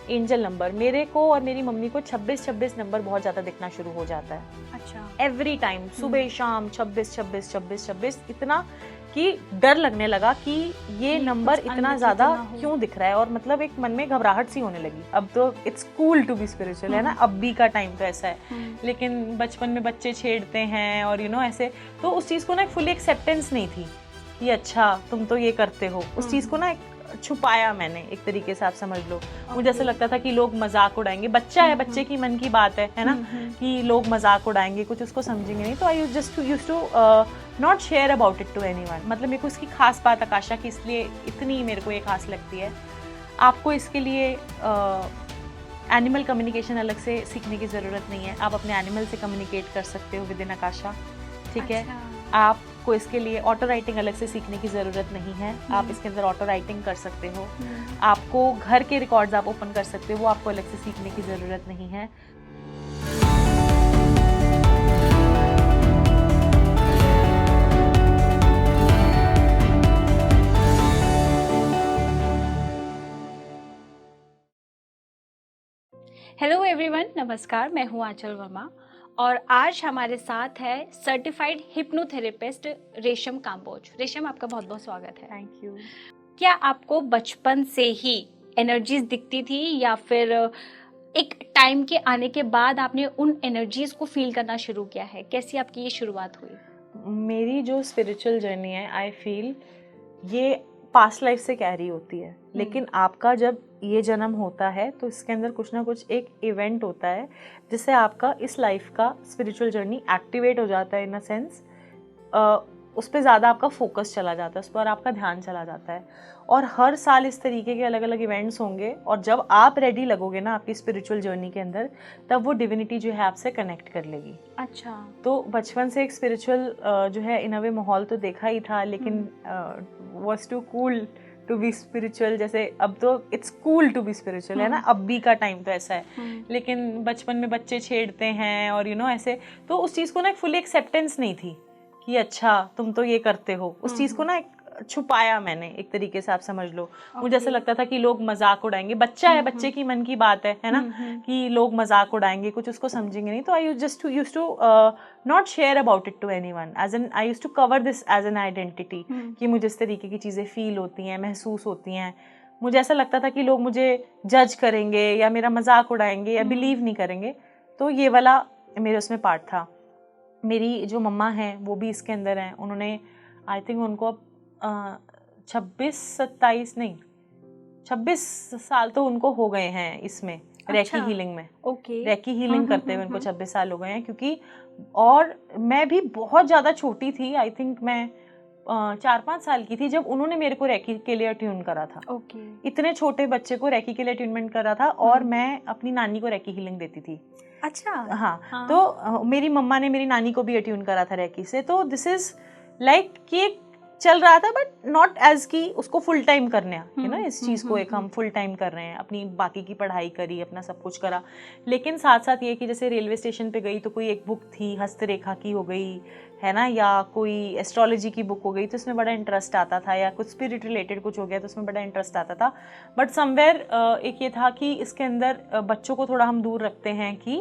Angel number मेरे को और मेरी मम्मी को 26-26 नंबर बहुत ज़्यादा दिखना शुरू हो जाता है। अच्छा। एवरी टाइम सुबह शाम 26-26-26-26 इतना कि डर लगने लगा कि ये नंबर इतना ज़्यादा क्यों दिख रहा है, और मतलब एक मन में घबराहट सी होने लगी। अब तो it's cool to be spiritual है ना, अब भी का टाइम तो ऐसा है, लेकिन बचपन में बच्चे छेड़ते हैं और ऐसे, तो उस चीज़ को ना फुली एक्सेप्टेंस नहीं थी कि अच्छा तुम तो ये करते हो। उस चीज़ को ना छुपाया मैंने एक तरीके से, आप समझ लो। मुझे ऐसा लगता था कि लोग मजाक उड़ाएंगे, बच्चा है, बच्चे की मन की बात है ना, कि लोग मजाक उड़ाएंगे, कुछ उसको समझेंगे नहीं, तो I just used to not share about it to anyone. मतलब मेरे को इसकी खास बात आकाशा की इसलिए इतनी मेरे को ये खास लगती है। आपको इसके लिए एनिमल कम्युनिकेशन अलग से सीखने की ज़रूरत नहीं है, आप अपने एनिमल से कम्युनिकेट कर सकते हो विद इन आकाशा, ठीक है। आपको इसके लिए ऑटो राइटिंग अलग से सीखने की ज़रूरत नहीं है, आप इसके अंदर ऑटो राइटिंग कर सकते हो। आपको घर के रिकॉर्ड्स आप ओपन कर सकते हो, वो आपको अलग से सीखने की ज़रूरत नहीं है। हेलो एवरीवन, नमस्कार। मैं हूँ आंचल वर्मा और आज हमारे साथ है सर्टिफाइड हिप्नोथेरेपिस्ट रेशम काम्बोज। रेशम, आपका बहुत बहुत स्वागत है। Thank you. क्या आपको बचपन से ही एनर्जीज दिखती थी या फिर एक टाइम के आने के बाद आपने उन एनर्जीज को फील करना शुरू किया है? कैसी आपकी ये शुरुआत हुई? मेरी जो स्पिरिचुअल जर्नी है, आई फील ये पास्ट लाइफ से कैरी होती है, लेकिन आपका जब ये जन्म होता है तो इसके अंदर कुछ ना कुछ एक इवेंट होता है जिससे आपका इस लाइफ का स्पिरिचुअल जर्नी एक्टिवेट हो जाता है। इन अ सेंस उस पर ज़्यादा आपका फोकस चला जाता है, उस पर आपका ध्यान चला जाता है, और हर साल इस तरीके के अलग अलग इवेंट्स होंगे, और जब आप रेडी लगोगे ना आपकी स्पिरिचुअल जर्नी के अंदर, तब वो डिविनिटी जो है आपसे कनेक्ट कर लेगी। अच्छा। तो बचपन से एक स्पिरिचुअल जो है इन अ वे माहौल तो देखा ही था, लेकिन was too cool to be spiritual. जैसे अब तो it's cool to be spiritual है ना, अब भी का टाइम तो ऐसा है, लेकिन बचपन में बच्चे छेड़ते हैं और ऐसे, तो उस चीज़ को ना एक फुली एक्सेप्टेंस नहीं थी कि अच्छा तुम तो ये करते हो। उस चीज़ को ना एक छुपाया मैंने एक तरीके से, आप समझ लो। मुझे ऐसा लगता था कि लोग मजाक उड़ाएंगे, बच्चा है, बच्चे की मन की बात है ना, कि लोग मजाक उड़ाएंगे, कुछ उसको समझेंगे नहीं, तो I just used to not share about it to anyone, as an I used to cover this as an identity, कि मुझे इस तरीके की चीज़ें फील होती हैं, महसूस होती हैं। मुझे ऐसा लगता था कि लोग मुझे जज करेंगे या मेरा मजाक उड़ाएंगे या बिलीव नहीं करेंगे, तो ये वाला मेरे उसमें पार्ट था। मेरी जो मम्मा हैं वो भी इसके अंदर हैं, उन्होंने आई थिंक उनको 26-27 नहीं 26 साल तो उनको हो गए हैं इसमें, रेकी हीलिंग में। रेकी हीलिंग करते हुए उनको 26 साल हो गए हैं, क्योंकि और मैं भी बहुत ज़्यादा छोटी थी, आई थिंक मैं 4-5 साल की थी जब उन्होंने मेरे को रेकी के लिए अट्यून करा था। इतने छोटे बच्चे को रेकी के लिए अट्यूनमेंट करा था, और मैं अपनी नानी को रेकी हीलिंग देती थी। अच्छा। हाँ। तो मेरी मम्मा ने मेरी नानी को भी अट्यून करा था रेकी से, तो दिस इज लाइक कि चल रहा था, बट नॉट एज की उसको फुल टाइम करने है ना, इस चीज़ को एक हम फुल टाइम कर रहे हैं, अपनी बाकी की पढ़ाई करी, अपना सब कुछ करा, लेकिन साथ साथ ये कि जैसे रेलवे स्टेशन पे गई तो कोई एक बुक थी हस्तरेखा की हो गई है ना, या कोई एस्ट्रोलॉजी की बुक हो गई, तो उसमें बड़ा इंटरेस्ट आता था, या कुछ स्पिरिट रिलेटेड कुछ हो गया तो उसमें बड़ा इंटरेस्ट आता था। बट समवेयर एक ये था कि इसके अंदर बच्चों को थोड़ा हम दूर रखते हैं कि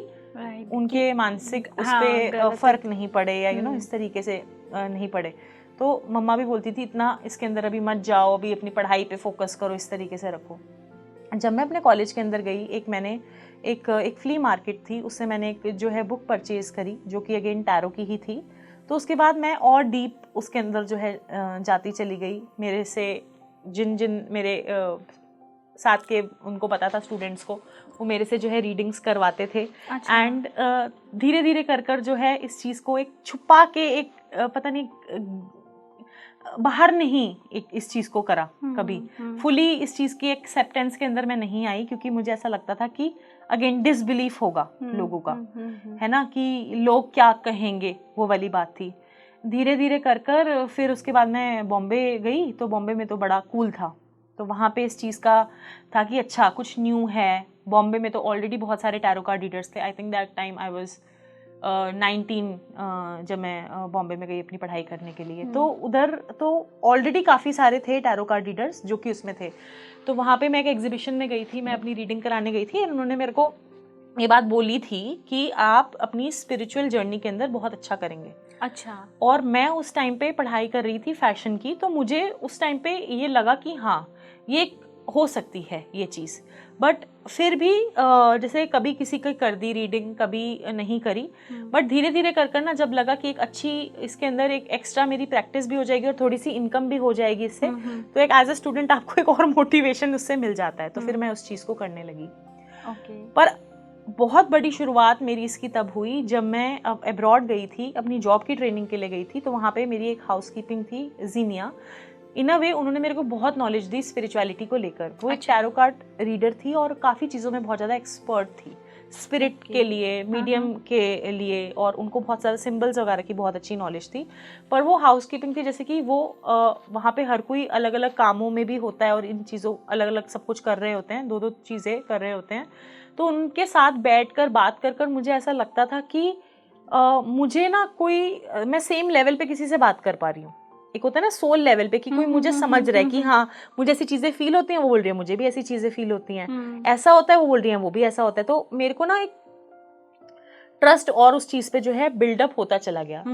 उनके मानसिक उस पर फर्क नहीं पड़े, या इस तरीके से नहीं पड़े। तो मम्मा भी बोलती थी इतना इसके अंदर अभी मत जाओ, अभी अपनी पढ़ाई पे फोकस करो, इस तरीके से रखो। जब मैं अपने कॉलेज के अंदर गई, मैंने एक फ्ली मार्केट थी, उससे मैंने एक जो है बुक परचेज करी, जो कि अगेन टैरो की ही थी। तो उसके बाद मैं और डीप उसके अंदर जो है जाती चली गई। मेरे से जिन मेरे साथ के उनको पता था, स्टूडेंट्स को, वो मेरे से जो है रीडिंग्स करवाते थे। एंड धीरे धीरे कर जो है इस चीज़ को एक छुपा के, एक पता नहीं बाहर नहीं एक इस चीज़ को करा कभी फुली, इस चीज़ की एक्सेप्टेंस के अंदर मैं नहीं आई, क्योंकि मुझे ऐसा लगता था कि अगेन डिसबिलीफ होगा लोगों का, है ना, कि लोग क्या कहेंगे, वो वाली बात थी। धीरे धीरे कर फिर उसके बाद मैं बॉम्बे गई, तो बॉम्बे में तो बड़ा कूल था, तो वहाँ पे इस चीज़ का था कि अच्छा कुछ न्यू है। बॉम्बे में तो ऑलरेडी बहुत सारे टैरो कार्ड रीडर्स थे, I think that time I was 19 जब मैं बॉम्बे में गई अपनी पढ़ाई करने के लिए, तो उधर तो ऑलरेडी काफ़ी सारे थे टैरो कार्ड रीडर्स जो कि उसमें थे। तो वहाँ पे मैं एक एग्जीबिशन में गई थी, मैं अपनी रीडिंग कराने गई थी, और उन्होंने मेरे को ये बात बोली थी कि आप अपनी स्पिरिचुअल जर्नी के अंदर बहुत अच्छा करेंगे। अच्छा। और मैं उस टाइम पे पढ़ाई कर रही थी फैशन की, तो मुझे उस टाइम पे ये लगा कि हाँ ये हो सकती है ये चीज़। बट फिर भी जैसे कभी किसी की कर दी रीडिंग, कभी नहीं करी, बट धीरे धीरे कर ना जब लगा कि एक अच्छी इसके अंदर एक एक्स्ट्रा मेरी प्रैक्टिस भी हो जाएगी और थोड़ी सी इनकम भी हो जाएगी इससे, तो एक एज अ स्टूडेंट आपको एक और मोटिवेशन उससे मिल जाता है, तो फिर मैं उस चीज़ को करने लगी। पर बहुत बड़ी शुरुआत मेरी इसकी तब हुई जब मैं अब्रॉड गई थी, अपनी जॉब की ट्रेनिंग के लिए गई थी। तो वहाँ पे मेरी एक हाउसकीपिंग थी जीनिया, इन अ वे उन्होंने मेरे को बहुत नॉलेज दी स्पिरिचुअलिटी को लेकर। वो एक टैरो कार्ड रीडर थी और काफ़ी चीज़ों में बहुत ज़्यादा एक्सपर्ट थी, स्पिरिट के लिए, मीडियम के लिए, और उनको बहुत ज़्यादा सिंबल्स वगैरह की बहुत अच्छी नॉलेज थी। पर वो हाउसकीपिंग थी, जैसे कि वो वहाँ पे हर कोई अलग अलग कामों में भी होता है और इन चीज़ों अलग अलग सब कुछ कर रहे होते हैं, दो दो चीज़ें कर रहे होते हैं। तो उनके साथ बैठकर बात कर कर मुझे ऐसा लगता था कि मुझे ना कोई मैं सेम लेवल पे किसी से बात कर पा रही हूँ। एक होता है ना सोल लेवल पे कि कोई मुझे समझ रहा है कि हाँ मुझे ऐसी चीज़ें फील होती हैं, वो बोल रही है मुझे भी ऐसी चीज़ें फील होती हैं, ऐसा होता है, वो बोल रही है वो भी ऐसा होता है। तो मेरे को ना एक ट्रस्ट और उस चीज़ पे जो है बिल्डअप होता चला गया।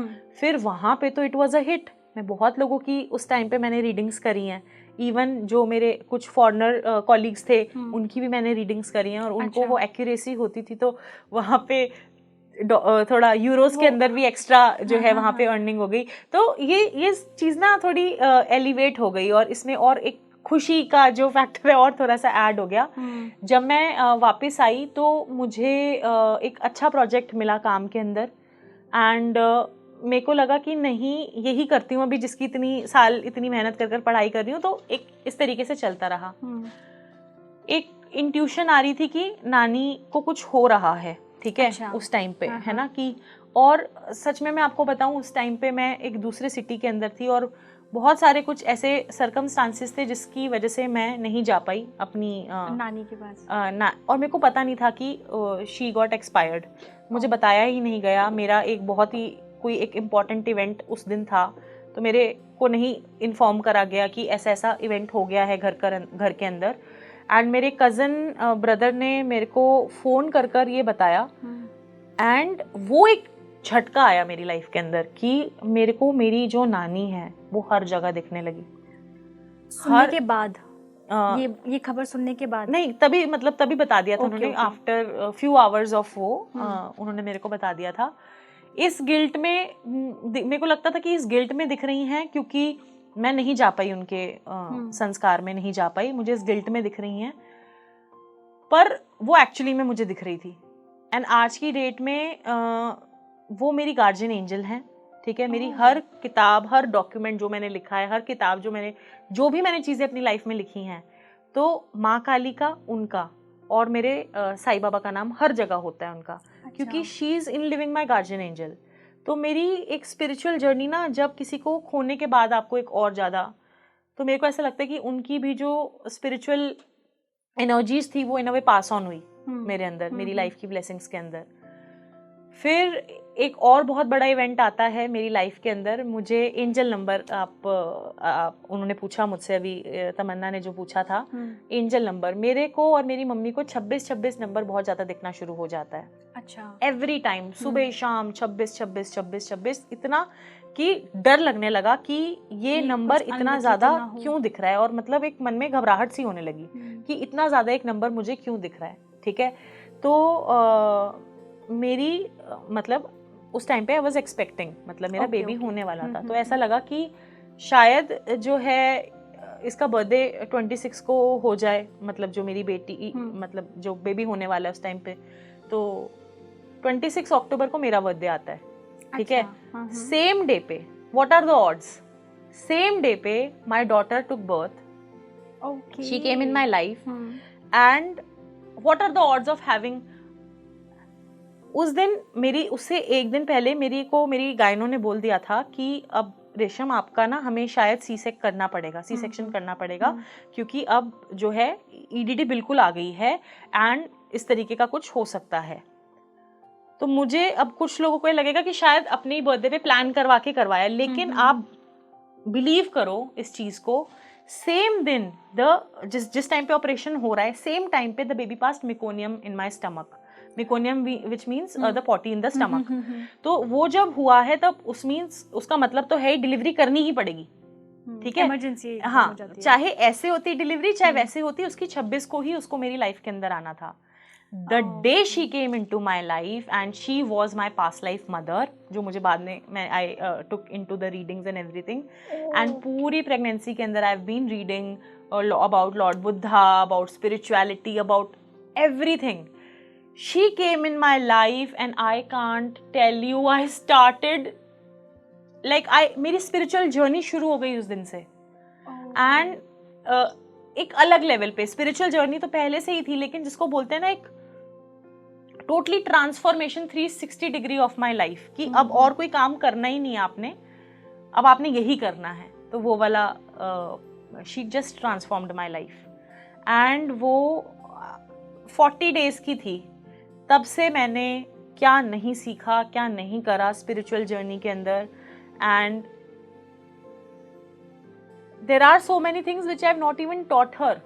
फिर वहाँ पे तो इट वाज अ हिट। मैं बहुत लोगों की उस टाइम पे मैंने रीडिंग्स करी हैं, इवन जो मेरे कुछ फॉरेनर कॉलीग्स थे उनकी भी मैंने रीडिंग्स करी हैं, और उनको वो एक्यूरेसी होती थी। तो वहाँ पे थोड़ा यूरोस के अंदर भी एक्स्ट्रा जो है वहाँ पे अर्निंग हो गई। तो ये चीज़ ना थोड़ी एलिवेट हो गई, और इसमें और एक खुशी का जो फैक्टर है और थोड़ा सा ऐड हो गया। जब मैं वापस आई तो मुझे एक अच्छा प्रोजेक्ट मिला काम के अंदर, एंड मेरे को लगा कि नहीं यही करती हूँ अभी, जिसकी इतनी साल इतनी मेहनत कर कर पढ़ाई कर रही हूँ। तो एक इस तरीके से चलता रहा। एक इंट्यूशन आ रही थी कि नानी को कुछ हो रहा है, ठीक है। अच्छा। उस टाइम पे है ना कि, और सच में मैं आपको बताऊं उस टाइम पे मैं एक दूसरे सिटी के अंदर थी और बहुत सारे कुछ ऐसे सरकमस्टांसेस थे जिसकी वजह से मैं नहीं जा पाई अपनी नानी के पास। और मेरे को पता नहीं था कि शी गॉट एक्सपायर्ड, मुझे बताया ही नहीं गया। मेरा एक बहुत ही कोई एक इम्पॉर्टेंट इवेंट उस दिन था, तो मेरे को नहीं इन्फॉर्म करा गया कि ऐसा ऐसा इवेंट हो गया है घर के अंदर। एंड मेरे कज़न ब्रदर ने मेरे को फ़ोन कर कर ये बताया, एंड वो एक झटका आया मेरी लाइफ के अंदर कि मेरे को मेरी जो नानी है वो हर जगह दिखने लगी। सुनने के बाद ये खबर सुनने के बाद नहीं, तभी मतलब तभी बता दिया था उन्होंने, आफ्टर फ्यू आवर्स ऑफ वो उन्होंने मेरे को बता दिया था। इस गिल्ट में मेरे को लगता था कि इस गिल्ट में दिख रही हैं क्योंकि मैं नहीं जा पाई उनके संस्कार में, नहीं जा पाई, मुझे इस गिल्ट में दिख रही हैं, पर वो एक्चुअली में मुझे दिख रही थी। एंड आज की डेट में वो मेरी गार्जियन एंजल हैं, ठीक है। मेरी हर किताब, हर डॉक्यूमेंट जो मैंने लिखा है, हर किताब जो भी मैंने चीज़ें अपनी लाइफ में लिखी हैं, तो माँ काली का, उनका और मेरे साईं बाबा का नाम हर जगह होता है उनका। अच्छा। क्योंकि she is in living my guardian angel. तो मेरी एक स्पिरिचुअल जर्नी ना, जब किसी को खोने के बाद आपको एक और ज़्यादा, तो मेरे को ऐसा लगता है कि उनकी भी जो स्पिरिचुअल एनर्जीज थी वो इन अ वे पास ऑन हुई मेरे अंदर, मेरी लाइफ की ब्लेसिंग्स के अंदर। फिर एक और बहुत बड़ा इवेंट आता है मेरी लाइफ के अंदर। मुझे एंजल नंबर उन्होंने पूछा मुझसे, अभी तमन्ना ने जो पूछा था, एंजल नंबर मेरे को और मेरी मम्मी को 26 नंबर बहुत ज़्यादा दिखना शुरू हो जाता है। अच्छा। एवरी टाइम, सुबह शाम 26 इतना कि डर लगने लगा कि ये नंबर इतना ज़्यादा क्यों दिख रहा है, और मतलब एक मन में घबराहट सी होने लगी कि इतना ज़्यादा एक नंबर मुझे क्यों दिख रहा है, ठीक है। तो मेरी मतलब उस टाइम पे आई वाज एक्सपेक्टिंग, मतलब मेरा बेबी होने वाला था। तो ऐसा लगा कि शायद जो है इसका बर्थडे 26 को हो जाए, मतलब जो मेरी बेटी मतलब जो बेबी होने वाला है उस टाइम पे। तो 26 अक्टूबर को मेरा बर्थडे आता है, ठीक है। सेम डे पे, what are the odds, same day पे my daughter took birth, she came in my life, and what are the odds of having. उस दिन उससे एक दिन पहले मेरी गायनों ने बोल दिया था कि अब रेशम आपका ना हमें शायद सी सेक्शन करना पड़ेगा, क्योंकि अब जो है EDD बिल्कुल आ गई है एंड इस तरीके का कुछ हो सकता है। तो मुझे अब कुछ लोगों को ये लगेगा कि शायद अपने बर्थडे पे प्लान करवा के करवाया, लेकिन आप बिलीव करो इस चीज को, सेम दिन जिस टाइम पे ऑपरेशन हो रहा है, सेम टाइम पे the baby past meconium in my stomach, meconium which means the potty in the stomach. तो वो जब हुआ है तब उस मीन्स उसका मतलब तो है डिलीवरी करनी ही पड़ेगी, ठीक है, इमरजेंसी हाँ, चाहे ऐसे होती डिलीवरी चाहे वैसे होती, उसकी 26 को ही उसको मेरी लाइफ के अंदर आना था। The day she came into my life and she was my past life mother, जो मुझे बाद में मैं I took into the readings and everything. And पूरी प्रेगनेंसी के अंदर I have been reading about Lord Buddha, about spirituality, about everything. She came in my life and I can't tell you, I started like मेरी spiritual journey शुरू हो गई उस दिन से। And एक अलग लेवल पे spiritual journey तो पहले से ही थी, लेकिन जिसको बोलते हैं ना एक totally transformation 360 degree of my life, कि अब और कोई काम करना ही नहीं है आपने, अब आपने यही करना है। तो वो वाला she just transformed my life and वो 40 days की थी। तब से मैंने क्या नहीं सीखा, क्या नहीं करा स्पिरिचुअल जर्नी के अंदर। And there are so many things which I have not even taught her,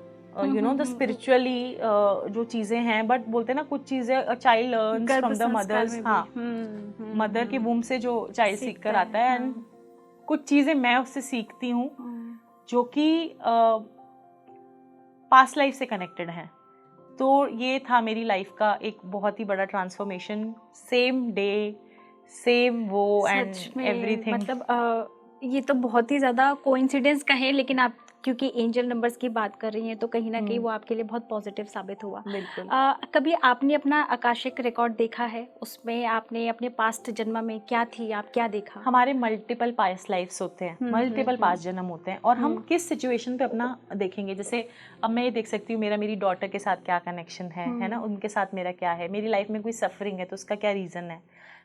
you know the spiritually जो चीजें हैं, बट बोलते हैं ना कुछ चीजें child learns from the mothers, हाँ, मदर के वूम से जो चाइल्ड सीख कर आता है, एंड कुछ चीजें मैं उससे सीखती हूँ जो कि पास्ट लाइफ से कनेक्टेड हैं। तो ये था मेरी लाइफ का एक बहुत ही बड़ा ट्रांसफॉर्मेशन, सेम डे सेम वो एंड एवरीथिंग। मतलब ये तो बहुत ही ज़्यादा कोइंसिडेंस कहें, लेकिन आप क्योंकि एंजल नंबर्स की बात कर रही हैं तो कहीं ना कहीं वो आपके लिए बहुत पॉजिटिव साबित हुआ। बिल्कुल। कभी आपने अपना आकाशिक रिकॉर्ड देखा है? उसमें आपने अपने पास्ट जन्म में क्या थी, आप क्या देखा? हमारे मल्टीपल पास्ट लाइफ्स होते हैं, मल्टीपल पास्ट जन्म होते हैं, और हम किस सिचुएशन पे अपना देखेंगे। जैसे अब मैं ये देख सकती हूँ मेरी डॉटर के साथ क्या कनेक्शन है ना, उनके साथ मेरा क्या है, मेरी लाइफ में कोई सफरिंग है तो उसका क्या रीज़न है,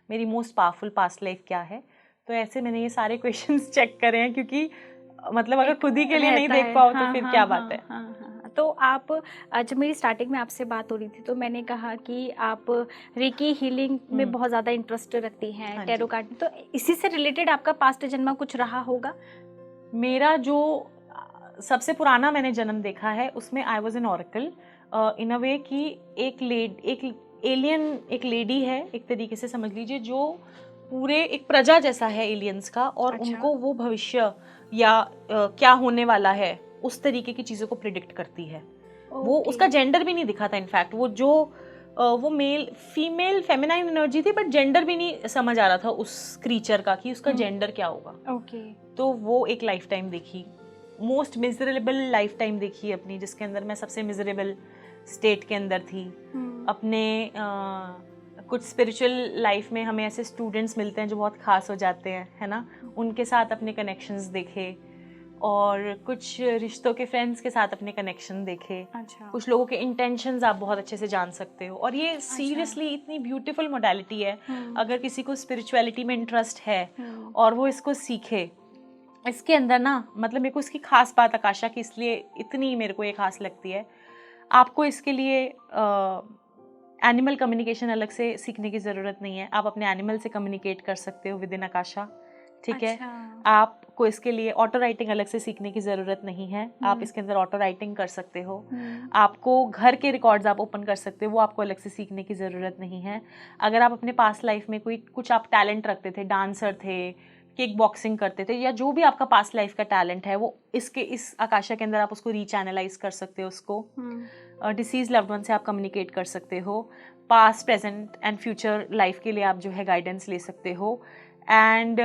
मेरी मोस्ट पावरफुल पास्ट लाइफ क्या है। तो ऐसे मैंने ये सारे क्वेश्चंस चेक करे हैं, क्योंकि मतलब अगर खुद ही के लिए नहीं देख पाओ तो फिर क्या बात है। तो आप, जब मेरी स्टार्टिंग में आपसे बात हो रही थी तो मैंने कहा कि आप रेकी हीलिंग में बहुत ज़्यादा इंटरेस्ट रखती हैं, टैरो कार्ड, तो इसी से रिलेटेड आपका पास्ट जन्म कुछ रहा होगा? मेरा जो सबसे पुराना मैंने जन्म देखा है उसमें आई वॉज एन ऑरेकल इन अ वे कि एक एलियन एक लेडी है, एक तरीके से समझ लीजिए, जो पूरे एक प्रजा जैसा है एलियंस का, और उनको वो भविष्य या क्या होने वाला है उस तरीके की चीज़ों को प्रिडिक्ट करती है। वो उसका जेंडर भी नहीं दिखा था, इनफैक्ट वो मेल फीमेल फेमिनाइन एनर्जी थी, बट जेंडर भी नहीं समझ आ रहा था उस क्रीचर का कि उसका जेंडर क्या होगा। तो वो एक लाइफ टाइम देखी, मोस्ट मिजरेबल लाइफ टाइम देखी अपनी, जिसके अंदर मैं सबसे मिजरेबल स्टेट के अंदर थी। अपने कुछ स्पिरिचुअल लाइफ में हमें ऐसे स्टूडेंट्स मिलते हैं जो बहुत खास हो जाते हैं, है ना, उनके साथ अपने कनेक्शंस देखे, और कुछ रिश्तों के फ्रेंड्स के साथ अपने कनेक्शन देखे। कुछ लोगों के इंटेंशंस आप बहुत अच्छे से जान सकते हो, और ये सीरियसली इतनी ब्यूटीफुल मोडालिटी है। अगर किसी को स्पिरिचुअलिटी में इंटरेस्ट है और वो इसको सीखे, इसके अंदर ना, मतलब मेरे को इसकी खास बात आकाशा की इसलिए इतनी मेरे को ये खास लगती है, आपको इसके लिए एनिमल कम्युनिकेशन अलग से सीखने की ज़रूरत नहीं है। आप अपने एनिमल से कम्युनिकेट कर सकते हो विद इन आकाशा, ठीक है। आपको इसके लिए ऑटो राइटिंग अलग से सीखने की ज़रूरत नहीं है, आप इसके अंदर ऑटो राइटिंग कर सकते हो। आपको घर के रिकॉर्ड्स आप ओपन कर सकते हो, वो आपको अलग से सीखने की ज़रूरत नहीं है। अगर आप अपने पास्ट लाइफ में कुछ आप टैलेंट रखते थे, डांसर थे, किक बॉक्सिंग करते थे, या जो भी आपका पास्ट लाइफ का टैलेंट है, वो इस आकाशा के अंदर आप उसको रीचैनलाइज कर सकते हो। उसको डिसीज लव्ड वन से आप कम्युनिकेट कर सकते हो। Past, present and future life के लिए आप जो है गाइडेंस ले सकते हो। एंड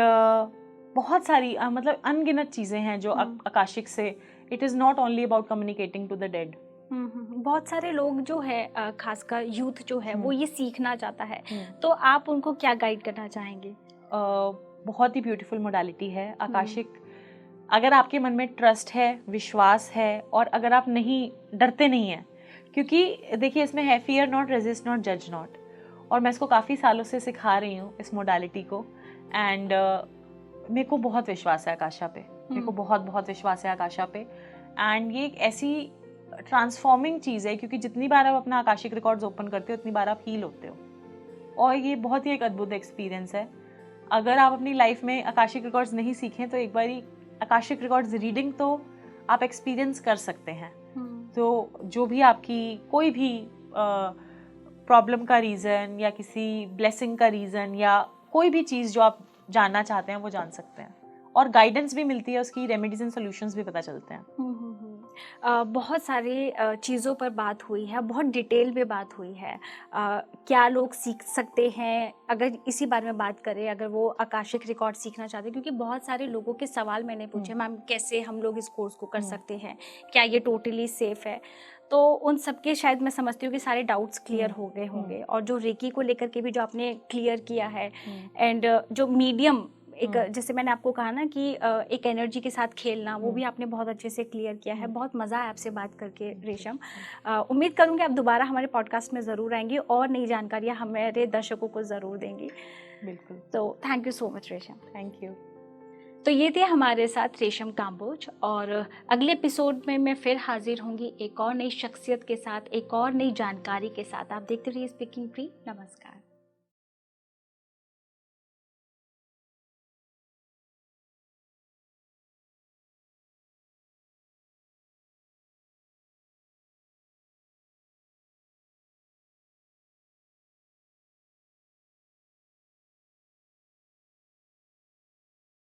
बहुत सारी मतलब अनगिनत चीज़ें हैं जो आकाशिक से, it is not only about communicating to the dead. बहुत सारे लोग जो है, खासकर यूथ जो है, वो ये सीखना चाहता है, तो आप उनको क्या गाइड करना चाहेंगे? बहुत ही ब्यूटीफुल मोडालिटी है आकाशिक। अगर आपके मन में ट्रस्ट है, विश्वास है, और अगर आप डरते नहीं हैं, क्योंकि देखिए इसमें है फियर नॉट, रेजिस्ट नॉट, जज नॉट, और मैं इसको काफ़ी सालों से सिखा रही हूँ इस मोडालिटी को। एंड मेरे को बहुत विश्वास है आकाशा पे, मेरे को बहुत बहुत विश्वास है आकाशा पे। एंड ये एक ऐसी ट्रांसफॉर्मिंग चीज़ है, क्योंकि जितनी बार आप अपना आकाशिक रिकॉर्ड्स ओपन करते हो उतनी बार आप हील होते हो। और ये बहुत ही एक अद्भुत एक्सपीरियंस है। अगर आप अपनी लाइफ में आकाशिक रिकॉर्ड्स नहीं सीखें तो एक बारी आकाशिक रिकॉर्ड्स रीडिंग तो आप एक्सपीरियंस कर सकते हैं। तो जो भी आपकी कोई भी प्रॉब्लम का रीज़न या किसी ब्लेसिंग का रीज़न या कोई भी चीज़ जो आप जानना चाहते हैं वो जान सकते हैं, और गाइडेंस भी मिलती है, उसकी रेमेडीज एंड सॉल्यूशंस भी पता चलते हैं। बहुत सारे चीज़ों पर बात हुई है, बहुत डिटेल में बात हुई है। क्या लोग सीख सकते हैं, अगर इसी बारे में बात करें, अगर वो आकाशिक रिकॉर्ड सीखना चाहते हैं, क्योंकि बहुत सारे लोगों के सवाल मैंने पूछे, मैम कैसे हम लोग इस कोर्स को कर सकते हैं, क्या ये टोटली सेफ है? तो उन सबके शायद मैं समझती हूँ कि सारे डाउट्स क्लियर हो गए होंगे, और जो रेकी को लेकर के भी जो आपने क्लियर किया है, एंड जो मीडियम एक, जैसे मैंने आपको कहा ना कि एक एनर्जी के साथ खेलना, वो भी आपने बहुत अच्छे से क्लियर किया है। बहुत मज़ा आया आपसे बात करके रेशम। उम्मीद करूँगी आप दोबारा हमारे पॉडकास्ट में ज़रूर आएंगी और नई जानकारियाँ हमारे दर्शकों को ज़रूर देंगी। बिल्कुल। तो थैंक यू सो मच रेशम। Thank you. तो ये थे हमारे साथ रेशम काम्बोज, और अगले एपिसोड में मैं फिर हाजिर होंगी एक और नई शख्सियत के साथ, एक और नई जानकारी के साथ। आप देखते रहिए स्पीकिंग फ्री। नमस्कार।